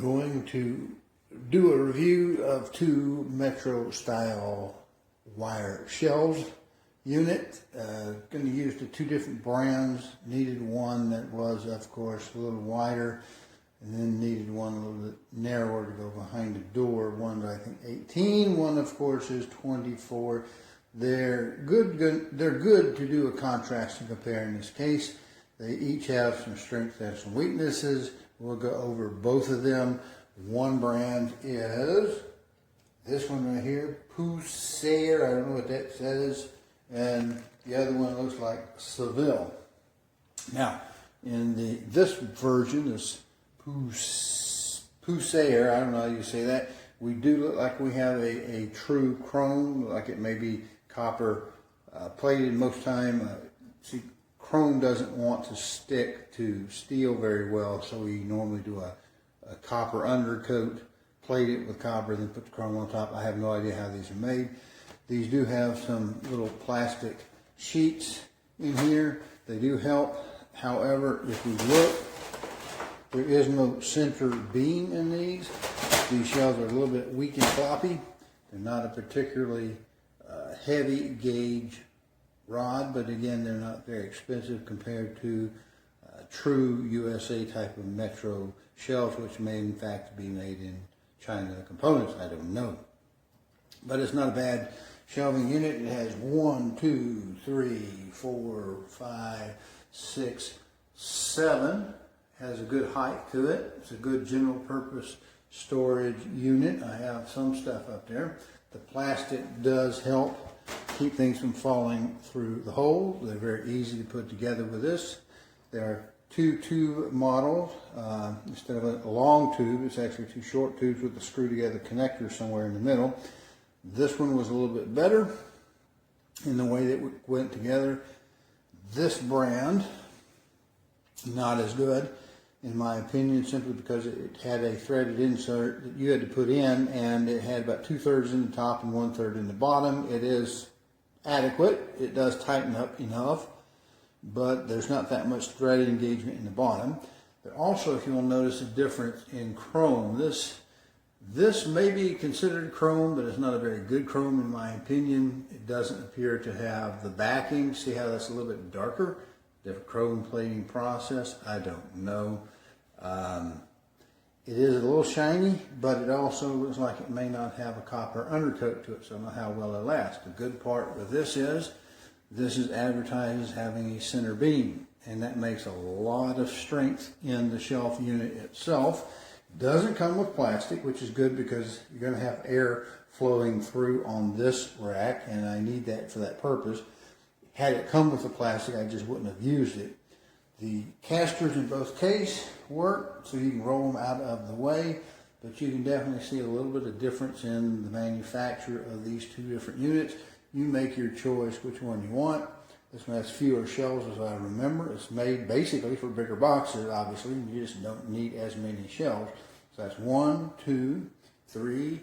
going to do a review of two Metro style wire shelves unit. Going to use the two different brands. Needed one that was, of course, a little wider, and then needed one a little bit narrower to go behind the door. One's, I think, 18. One, of course, is 24. They're good to do a contrast and compare in this case. They each have some strengths and some weaknesses. We'll go over both of them. One brand is this one right here, Pusair. I don't know what that says. And the other one looks like Seville. Now, in this version, this Pusair, I don't know how you say that, we do look like we have a true chrome, like it may be copper plated most time. See, chrome doesn't want to stick to steel very well, so we normally do a copper undercoat, plate it with copper, then put the chrome on top. I have no idea how these are made. These do have some little plastic sheets in here. They do help. However, if we look, there is no center beam in these. These shelves are a little bit weak and floppy. They're not a particularly heavy gauge rod, but again, they're not very expensive compared to true USA type of Metro shelves, which may in fact be made in China. The components, I don't know. But it's not a bad shelving unit. It has 1, 2, 3, 4, 5, 6, 7. Has a good height to it. It's a good general purpose storage unit. I have some stuff up there. The plastic does help keep things from falling through the hole. They're very easy to put together with this. There are two tube models. Instead of a long tube, it's actually two short tubes with a screw together connector somewhere in the middle. This one was a little bit better in the way that it went together. This brand, not as good in my opinion, simply because it had a threaded insert that you had to put in, and it had about 2/3 in the top and 1/3 in the bottom. It is adequate. It does tighten up enough, but there's not that much threaded engagement in the bottom. There also, if you will notice, a difference in chrome. This may be considered chrome, but it's not a very good chrome in my opinion. It doesn't appear to have the backing. See how that's a little bit darker? Different chrome plating process. I don't know. It is a little shiny, but it also looks like it may not have a copper undercoat to it, so I don't know how well it lasts. The good part with this is advertised as having a center beam, and that makes a lot of strength in the shelf unit itself. It doesn't come with plastic, which is good because you're going to have air flowing through on this rack, and I need that for that purpose. Had it come with the plastic, I just wouldn't have used it. The casters in both cases work, so you can roll them out of the way, but you can definitely see a little bit of difference in the manufacture of these two different units. You make your choice which one you want. This one has fewer shelves, as I remember. It's made basically for bigger boxes, obviously. You just don't need as many shelves. So that's 1, 2, 3,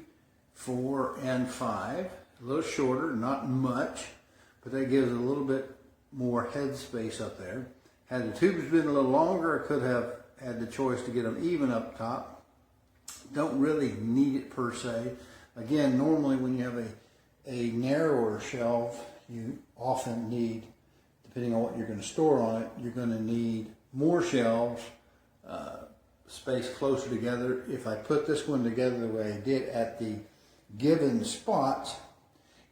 4, and 5. A little shorter, not much, but that gives a little bit more head space up there. Had the tubes been a little longer, I could have had the choice to get them even up top. Don't really need it per se. Again, normally when you have a narrower shelf, you often need, depending on what you're going to store on it, you're going to need more shelves, space closer together. If I put this one together the way I did at the given spots,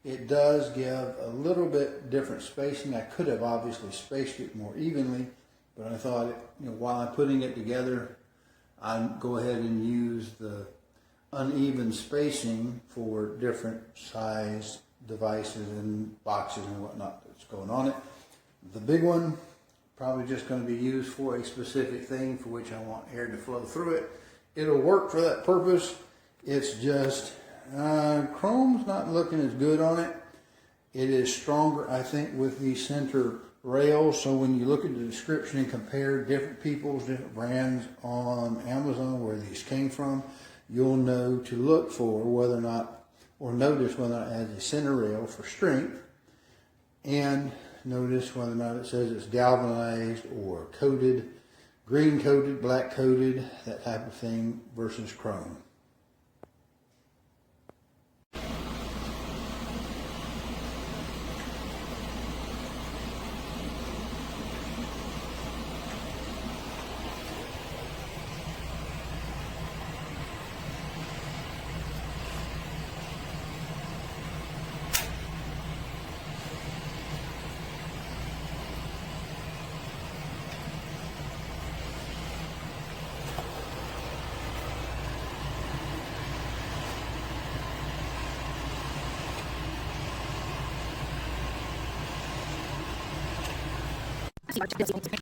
it does give a little bit different spacing. I could have obviously spaced it more evenly, but I thought, while I'm putting it together, I'd go ahead and use the uneven spacing for different size devices and boxes and whatnot that's going on it. The big one, probably just going to be used for a specific thing for which I want air to flow through it. It'll work for that purpose. It's just chrome's not looking as good on it. It is stronger, I think, with the center rails. So when you look at the description and compare different people's different brands on Amazon where these came from, you'll know to look for whether or not, or notice whether or not it has a center rail for strength, and notice whether or not it says it's galvanized or coated green coated, black coated, that type of thing versus chrome. I see